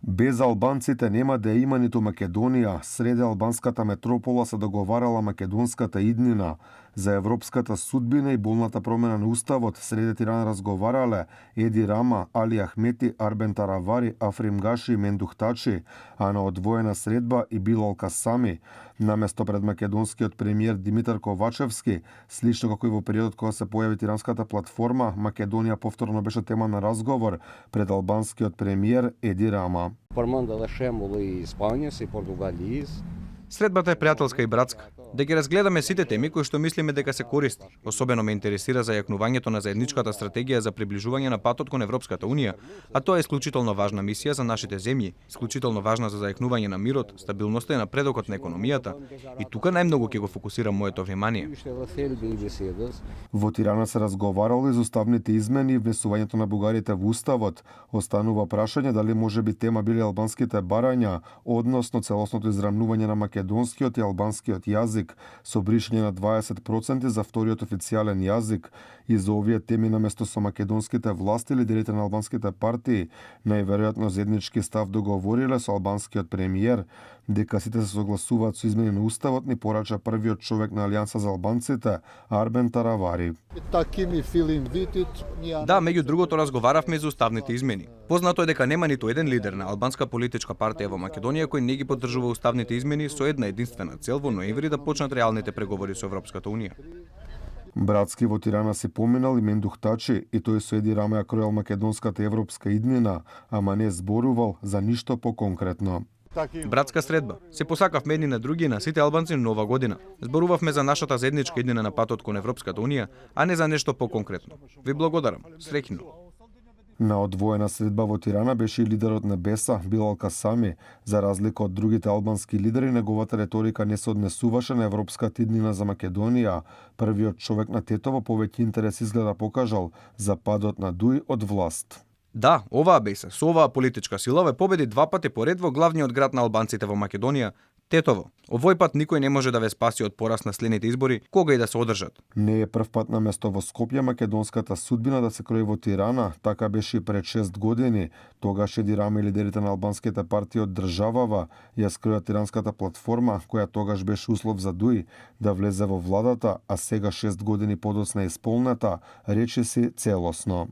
Без албанците нема да има ниту Македонија. Среде албанската метропола се договарала македонската иднина. За европската судбина и болната промена на уставот среде Тирана разговарале Еди Рама, Али Ахмети, Арбен Таравари, Африм Гаши и Мендух Тачи, а на одвоена средба и Билал Касами. Наместо пред македонскиот премиер Димитар Ковачевски, слично како и во периодот кога се појави тиранската платформа, Македонија повторно беше тема на разговор пред албанскиот премиер Еди Рама. Средбата е пријателска и братска. Да ги разгледаме сите теми кои што мислиме дека се користни. Особено ме интересира зајакнувањето на заедничката стратегија за приближување на патот кон Европската унија, а тоа е исклучително важна мисија за нашите земји, исклучително важна за зајакнување на мирот, стабилноста и напредокот на економијата. И тука најмногу ќе го фокусирам моето внимание. Во Тирана се разговарало и за уставните измени и внесувањето на бугарите во уставот. Останува прашање дали може би тема били албанските барања, односно целосното израмнување на македонскиот и албанскиот јазик, со бришање на 20% за вториот официјален јазик. И за овие теми наместо со македонските власти, лидерите на албанските партии најверојатно заеднички став договориле со албанскиот премиер дека сите се согласуваат со измени на уставот, ни порача првиот човек на Алијанса за албанците, Арбен Таравари. Да, меѓу другото разговаравме за уставните измени. Познато е дека нема ниту еден лидер на албанска политичка партија во Македонија кој не ги поддржува уставните измени со една единствена цел во ноември да почнат реалните преговори со Европската унија. Братски во Тирана си поминал и Мендух Тачи и тој со Еди Рама ја кројал македонската европска иднина, ама не зборувал за ништо поконкретно. Братска средба. Се посакавме едни на други на сите албанци нова година. Зборувавме за нашата заедничка иднина на патот кон Европската унија, а не за нешто поконкретно. Ви благодарам. Среќно. На одвоена средба во Тирана беше и лидерот на Беса, Билал Касами. За разлика од другите албански лидери, неговата реторика не се однесуваше на европската иднина за Македонија. Првиот човек на Тетово повеќе интерес изгледа покажал за падот на Дуј од власт. Да, оваа Беса, со оваа политичка сила ве победи два пати поред во главниот град на албанците во Македонија, Тетово. Овој пат никој не може да ве спаси од пораз на следните избори, кога и да се одржат. Не е прв пат наместо во Скопје македонската судбина да се крои во Тирана, така беше и пред 6 години. Тогаш Еди Рама и лидерите на албанските партии од државава ја скроја тиранската платформа, која тогаш беше услов за Дуј да влезе во владата, а сега 6 години подоцна е исполнета, речиси целосно.